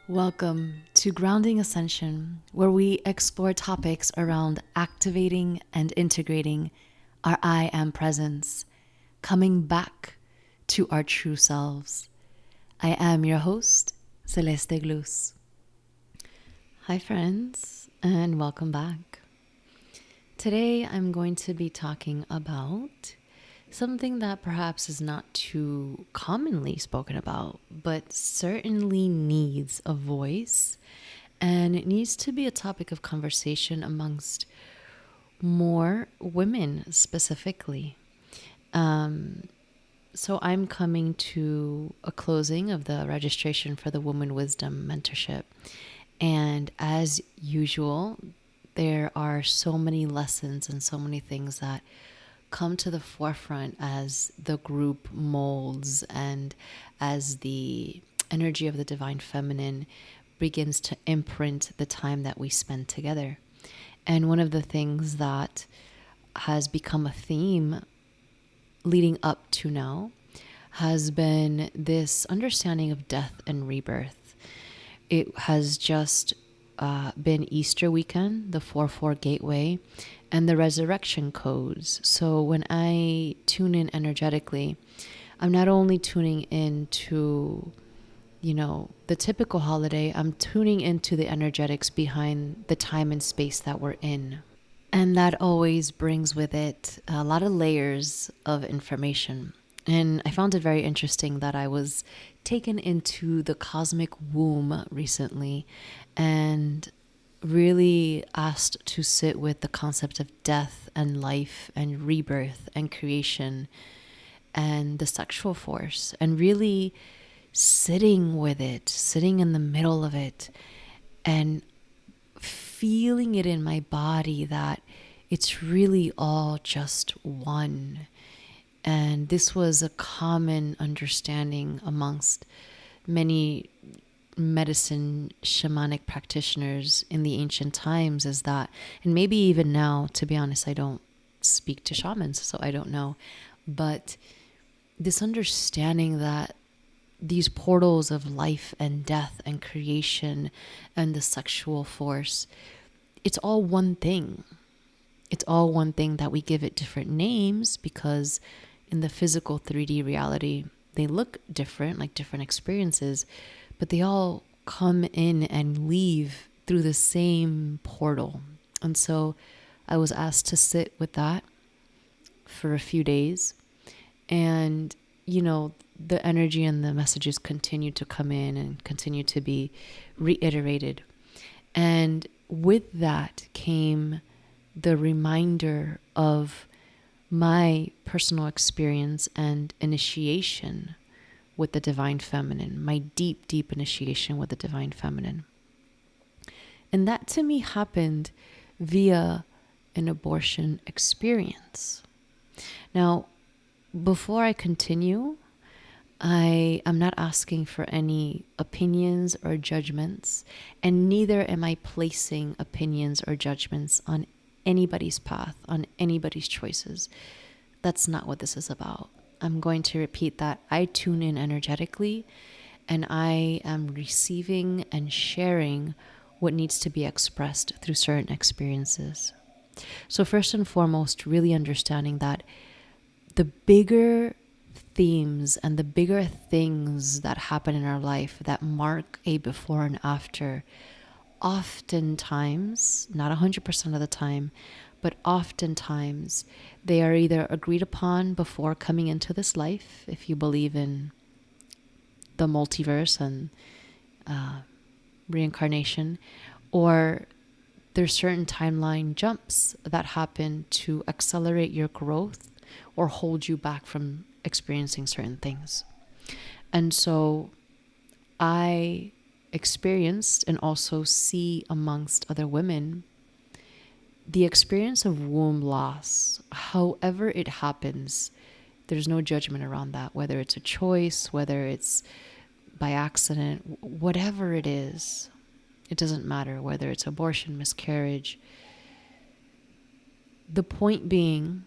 Welcome to Grounding Ascension, where we explore topics around activating and integrating our I am presence, coming back to our true selves. I am your host, Celeste Glus. Hi, friends, and welcome back. Today, I'm going to be talking about something that perhaps is not too commonly spoken about, but certainly needs a voice, and it needs to be a topic of conversation amongst more women specifically. So I'm coming to a closing of the registration for the Woman Wisdom Mentorship. And as usual, there are so many lessons and so many things that come to the forefront as the group molds and as the energy of the divine feminine begins to imprint the time that we spend together. And one of the things that has become a theme leading up to now has been this understanding of death and rebirth. It has just been Easter weekend, the 4/4 gateway, and the resurrection codes. So when I tune in energetically, I'm not only tuning into, the typical holiday, I'm tuning into the energetics behind the time and space that we're in. And that always brings with it a lot of layers of information. And I found it very interesting that I was taken into the cosmic womb recently and really asked to sit with the concept of death and life and rebirth and creation and the sexual force, and really sitting with it, sitting in the middle of it, and feeling it in my body that it's really all just one. And this was a common understanding amongst many medicine shamanic practitioners in the ancient times, is that, and maybe even now, to be honest, I don't speak to shamans, so I don't know, but this understanding that these portals of life and death and creation and the sexual force, it's all one thing. It's all one thing that we give it different names because in the physical 3D reality, they look different, like different experiences, but they all come in and leave through the same portal. And so I was asked to sit with that for a few days. And, the energy and the messages continue to come in and continue to be reiterated. And with that came the reminder of my personal experience and initiation with the divine feminine, my deep, deep initiation with the divine feminine. And that to me happened via an abortion experience. Now, before I continue, I am not asking for any opinions or judgments, and neither am I placing opinions or judgments on anybody's path, on anybody's choices. That's not what this is about. I'm going to repeat that I tune in energetically, and I am receiving and sharing what needs to be expressed through certain experiences. So first and foremost, really understanding that the bigger themes and the bigger things that happen in our life that mark a before and after, oftentimes, not 100% of the time, but oftentimes they are either agreed upon before coming into this life, if you believe in the multiverse and reincarnation, or there's certain timeline jumps that happen to accelerate your growth or hold you back from experiencing certain things. And so I experienced and also see amongst other women the experience of womb loss. However it happens, there's no judgment around that, whether it's a choice, whether it's by accident, whatever it is. It doesn't matter whether it's abortion, miscarriage. The point being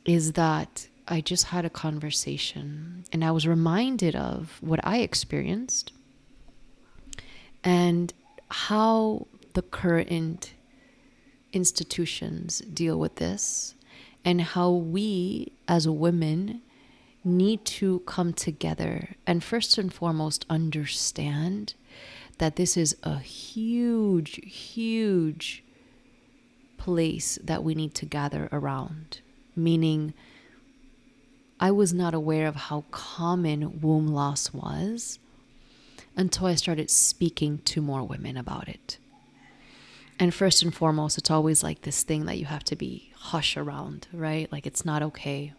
is that I just had a conversation and I was reminded of what I experienced and how the current institutions deal with this, and how we as women need to come together and first and foremost understand that this is a huge, huge place that we need to gather around. Meaning, I was not aware of how common womb loss was until I started speaking to more women about it. And first and foremost, it's always like this thing that you have to be hush around, right? Like it's not okay.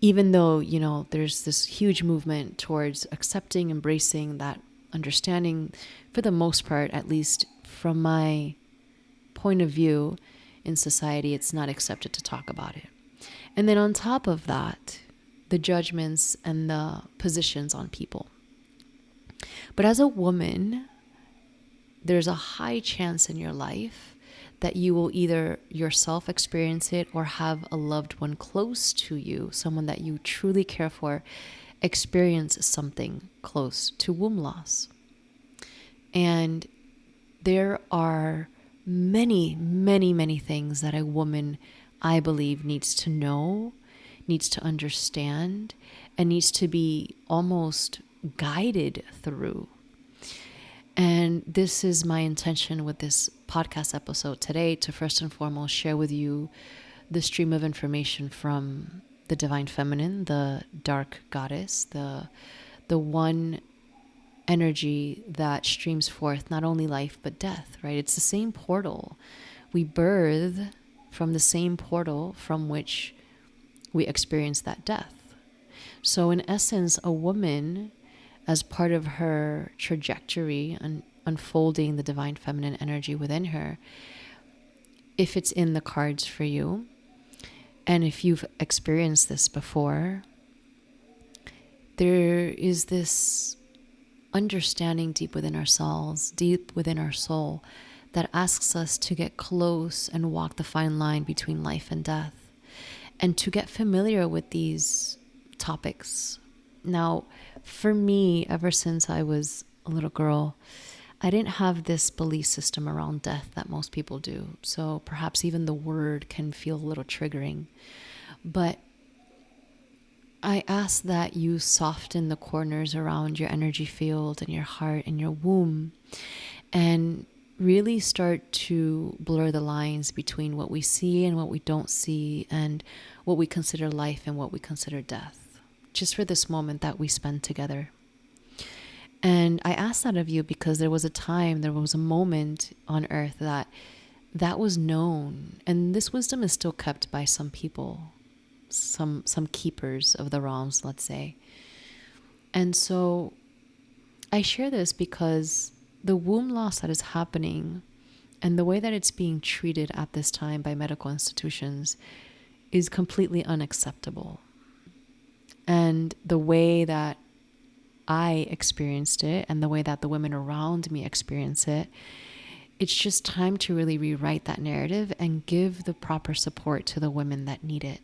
Even though, there's this huge movement towards accepting, embracing that understanding, for the most part, at least from my point of view in society, it's not accepted to talk about it. And then on top of that, the judgments and the positions on people. But as a woman, there's a high chance in your life that you will either yourself experience it or have a loved one close to you, someone that you truly care for, experience something close to womb loss. And there are many, many, many things that a woman, I believe, needs to know, needs to understand, and needs to be almost guided through. And this is my intention with this podcast episode today, to first and foremost share with you the stream of information from the divine feminine, the dark goddess, the one energy that streams forth not only life but death, right? It's the same portal. We birth from the same portal from which we experience that death. So in essence, a woman, as part of her trajectory and unfolding the divine feminine energy within her, if it's in the cards for you, and if you've experienced this before, there is this understanding deep within ourselves, deep within our soul, that asks us to get close and walk the fine line between life and death, and to get familiar with these topics. Now, for me, ever since I was a little girl, I didn't have this belief system around death that most people do. So perhaps even the word can feel a little triggering. But I ask that you soften the corners around your energy field and your heart and your womb, and really start to blur the lines between what we see and what we don't see, and what we consider life and what we consider death, just for this moment that we spend together. And I ask that of you because there was a moment on earth that was known, and this wisdom is still kept by some people, some keepers of the realms, let's say. And so I share this because the womb loss that is happening and the way that it's being treated at this time by medical institutions is completely unacceptable. And the way that I experienced it and the way that the women around me experience it, it's just time to really rewrite that narrative and give the proper support to the women that need it.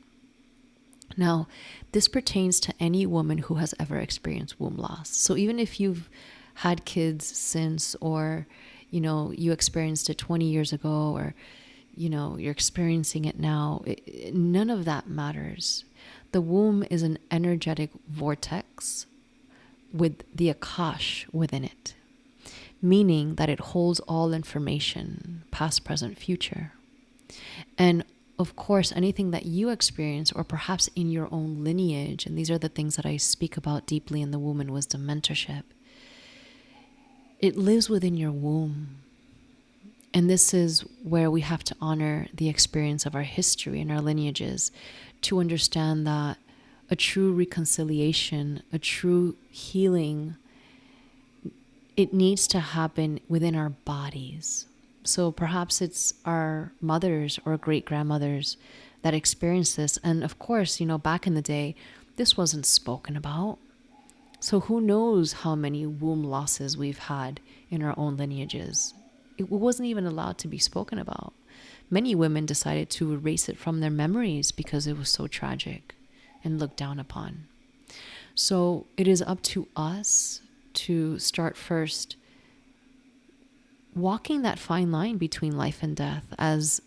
Now, this pertains to any woman who has ever experienced womb loss. So even if you've had kids since, or, you experienced it 20 years ago, or, you're experiencing it now, none of that matters. The womb is an energetic vortex with the Akash within it, meaning that it holds all information, past, present, future. And of course, anything that you experience, or perhaps in your own lineage, and these are the things that I speak about deeply in the Woman Wisdom Mentorship, it lives within your womb. And this is where we have to honor the experience of our history and our lineages to understand that a true reconciliation, a true healing, it needs to happen within our bodies. So perhaps it's our mothers or great grandmothers that experienced this. And of course, back in the day, this wasn't spoken about. So who knows how many womb losses we've had in our own lineages. It wasn't even allowed to be spoken about. Many women decided to erase it from their memories because it was so tragic and looked down upon. So it is up to us to start first walking that fine line between life and death as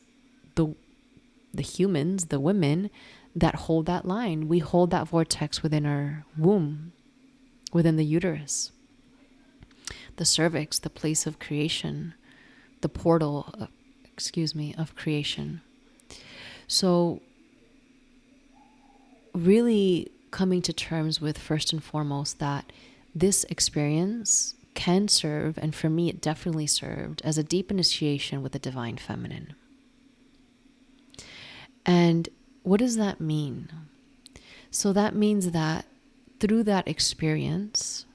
the humans, the women that hold that line. We hold that vortex within our womb, within the uterus, the cervix, the place of creation, the portal, of creation. So really coming to terms with, first and foremost, that this experience can serve, and for me it definitely served, as a deep initiation with the divine feminine. And what does that mean? So that means that through that experience,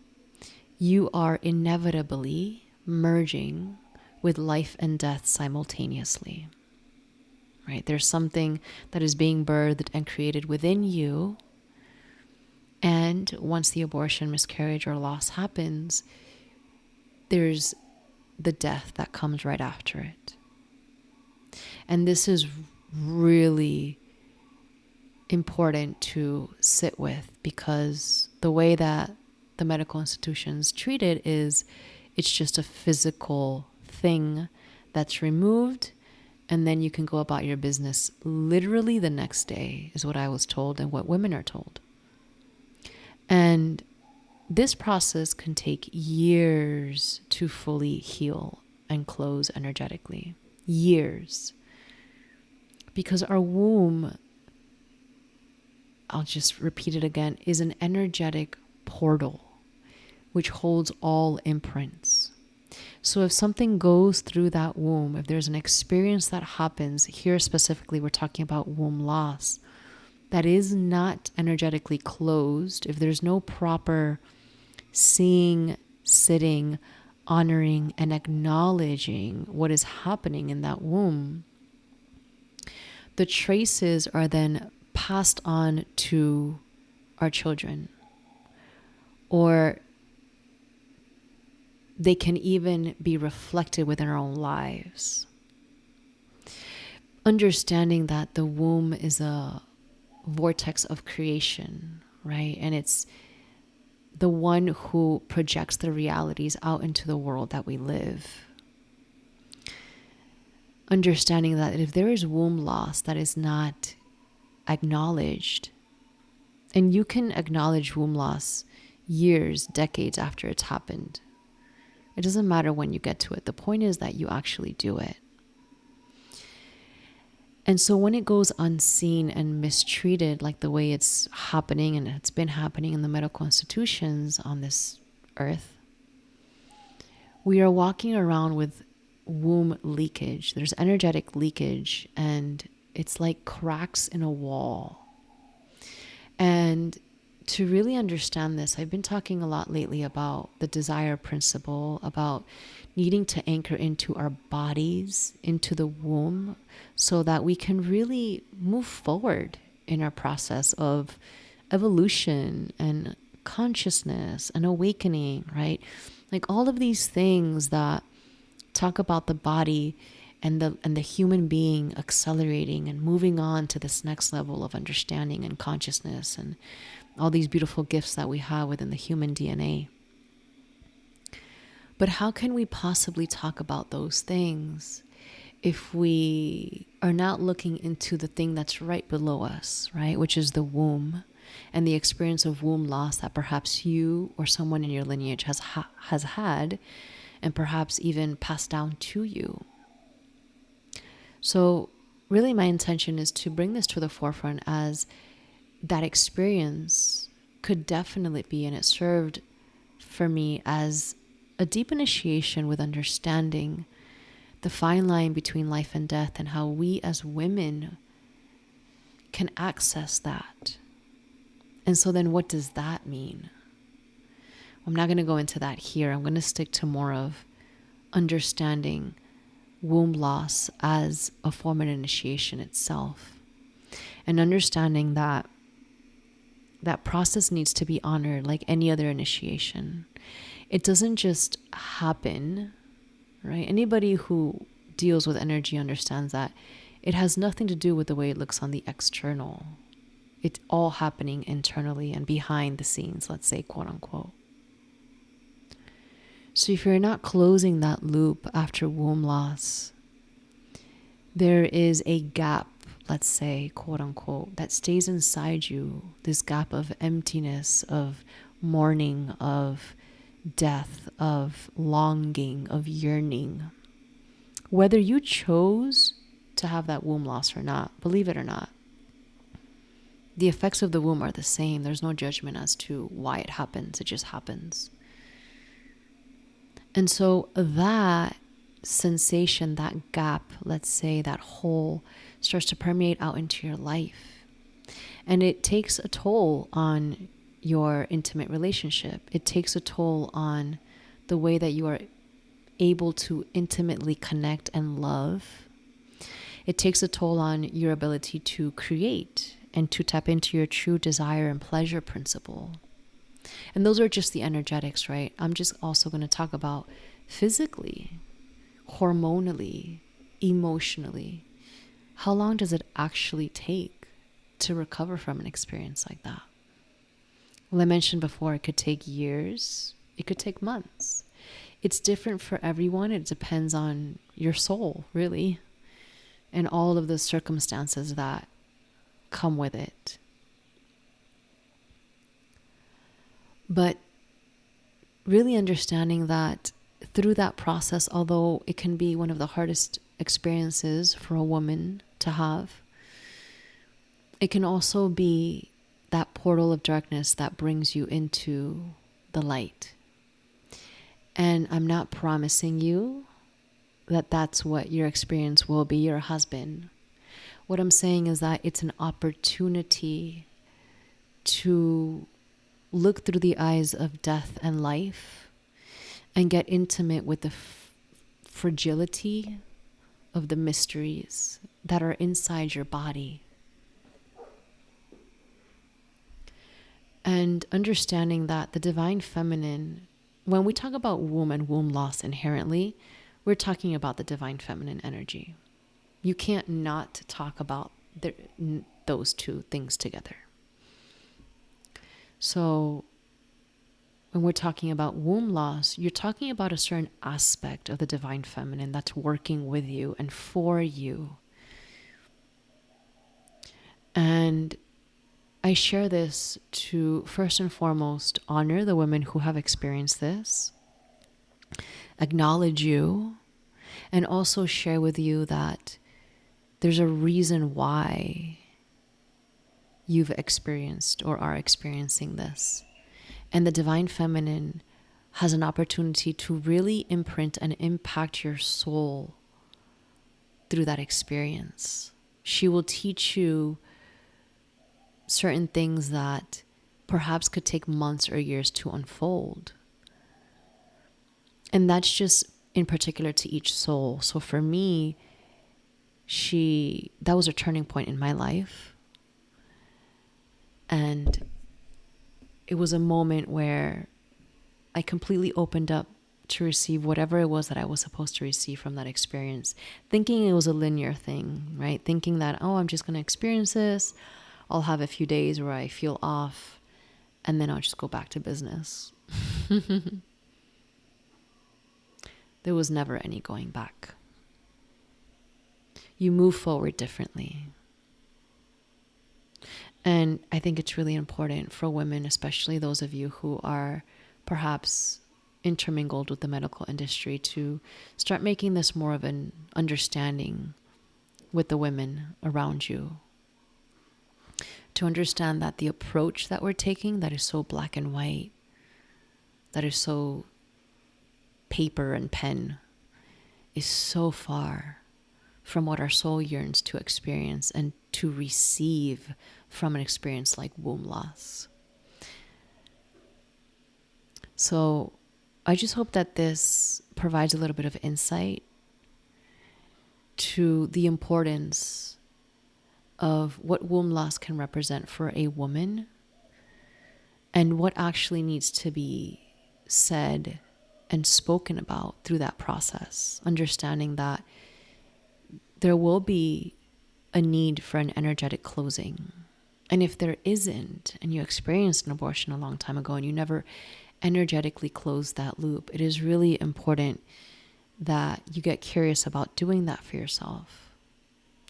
you are inevitably merging with life and death simultaneously. Right? There's something that is being birthed and created within you. And once the abortion, miscarriage, or loss happens, there's the death that comes right after it. And this is really important to sit with, because the way that the medical institutions treat it is it's just a physical thing that's removed, and then you can go about your business literally the next day, is what I was told and what women are told. And this process can take years to fully heal and close energetically. Years. Because our womb, I'll just repeat it again, is an energetic portal which holds all imprints. So if something goes through that womb, if there's an experience that happens, here specifically we're talking about womb loss, that is not energetically closed, if there's no proper seeing, sitting, honoring, and acknowledging what is happening in that womb, the traces are then passed on to our children, or they can even be reflected within our own lives. Understanding that the womb is a vortex of creation, right? And it's the one who projects the realities out into the world that we live. Understanding that if there is womb loss that is not acknowledged, and you can acknowledge womb loss years, decades after it's happened. It doesn't matter when you get to it. The point is that you actually do it. And so when it goes unseen and mistreated, like the way it's happening and it's been happening in the medical institutions on this earth, we are walking around with womb leakage. There's energetic leakage, and it's like cracks in a wall. And to really understand this, I've been talking a lot lately about the desire principle, about needing to anchor into our bodies, into the womb, so that we can really move forward in our process of evolution and consciousness and awakening, right? Like all of these things that talk about the body and the human being accelerating and moving on to this next level of understanding and consciousness, and all these beautiful gifts that we have within the human DNA. But how can we possibly talk about those things if we are not looking into the thing that's right below us, right? Which is the womb, and the experience of womb loss that perhaps you or someone in your lineage has had, and perhaps even passed down to you. So really my intention is to bring this to the forefront, as that experience could definitely be, and it served for me as a deep initiation with understanding the fine line between life and death, and how we as women can access that. And so then what does that mean? I'm not going to go into that here. I'm going to stick to more of understanding womb loss as a form of initiation itself, and understanding that that process needs to be honored like any other initiation. It doesn't just happen, right? Anybody who deals with energy understands that it has nothing to do with the way it looks on the external. It's all happening internally and behind the scenes, let's say, quote unquote. So if you're not closing that loop after womb loss, there is a gap, let's say, quote unquote, that stays inside you. This gap of emptiness, of mourning, of death, of longing, of yearning. Whether you chose to have that womb loss or not, believe it or not, the effects of the womb are the same. There's no judgment as to why it happens. It just happens. And so that sensation, that gap, let's say that hole, starts to permeate out into your life. And it takes a toll on your intimate relationship. It takes a toll on the way that you are able to intimately connect and love. It takes a toll on your ability to create and to tap into your true desire and pleasure principle. And those are just the energetics, right? I'm just also going to talk about physically, hormonally, emotionally. How long does it actually take to recover from an experience like that? Well, I mentioned before, it could take years. It could take months. It's different for everyone. It depends on your soul, really, and all of the circumstances that come with it. But really understanding that through that process, although it can be one of the hardest experiences for a woman to have, it can also be that portal of darkness that brings you into the light. And I'm not promising you that that's what your experience will be, your husband. What I'm saying is that it's an opportunity to look through the eyes of death and life and get intimate with the fragility of the mysteries that are inside your body. And understanding that the divine feminine, when we talk about womb and womb loss inherently, we're talking about the divine feminine energy. You can't not talk about those two things together. So when we're talking about womb loss, you're talking about a certain aspect of the divine feminine that's working with you and for you. And I share this to first and foremost honor the women who have experienced this, acknowledge you, and also share with you that there's a reason why you've experienced or are experiencing this. And the divine feminine has an opportunity to really imprint and impact your soul through that experience. She will teach you certain things that perhaps could take months or years to unfold. And that's just in particular to each soul. So for me, that was a turning point in my life. And it was a moment where I completely opened up to receive whatever it was that I was supposed to receive from that experience, thinking it was a linear thing, right? Thinking that, oh, I'm just going to experience this. I'll have a few days where I feel off, and then I'll just go back to business. There was never any going back. You move forward differently. And I think it's really important for women, especially those of you who are perhaps intermingled with the medical industry, to start making this more of an understanding with the women around you. To understand that the approach that we're taking, that is so black and white, that is so paper and pen, is so far from what our soul yearns to experience and to receive from an experience like womb loss. So I just hope that this provides a little bit of insight to the importance of what womb loss can represent for a woman and what actually needs to be said and spoken about through that process. Understanding that there will be a need for an energetic closing. And if there isn't, and you experienced an abortion a long time ago and you never energetically close that loop. It is really important that you get curious about doing that for yourself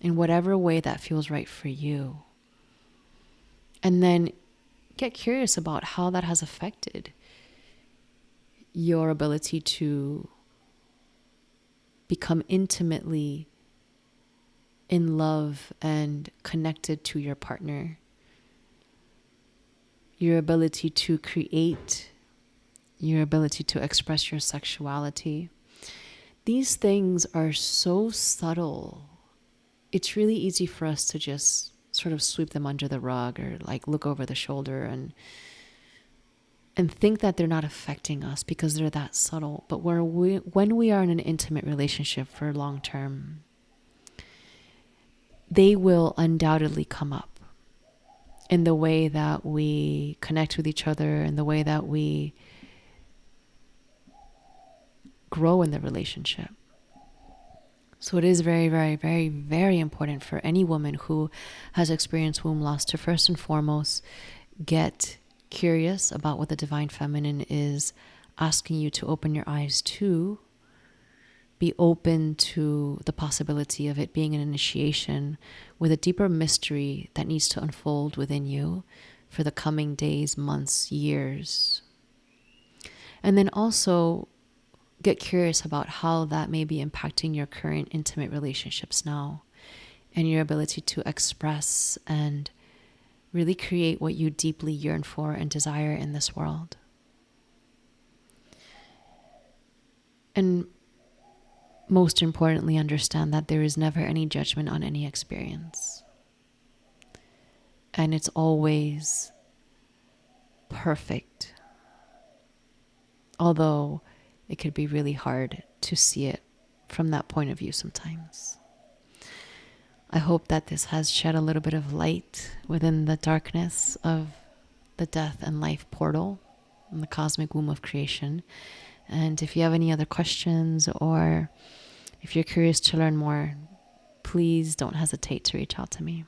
in whatever way that feels right for you. And then get curious about how that has affected your ability to become intimately in love and connected to your partner. Your ability to create, your ability to express your sexuality. These things are so subtle. It's really easy for us to just sort of sweep them under the rug or like look over the shoulder and think that they're not affecting us because they're that subtle. But when we are in an intimate relationship for long term, they will undoubtedly come up in the way that we connect with each other, in the way that we grow in the relationship. So it is very, very, very, very important for any woman who has experienced womb loss to first and foremost get curious about what the divine feminine is asking you to open your eyes to. Be open to the possibility of it being an initiation with a deeper mystery that needs to unfold within you for the coming days, months, years. And then also get curious about how that may be impacting your current intimate relationships now and your ability to express and really create what you deeply yearn for and desire in this world. And most importantly, understand that there is never any judgment on any experience. And it's always perfect. Although it could be really hard to see it from that point of view sometimes. I hope that this has shed a little bit of light within the darkness of the death and life portal in the cosmic womb of creation. And if you have any other questions or if you're curious to learn more, please don't hesitate to reach out to me.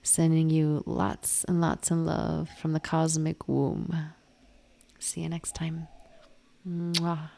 Sending you lots and lots of love from the cosmic womb. See you next time. Mwah.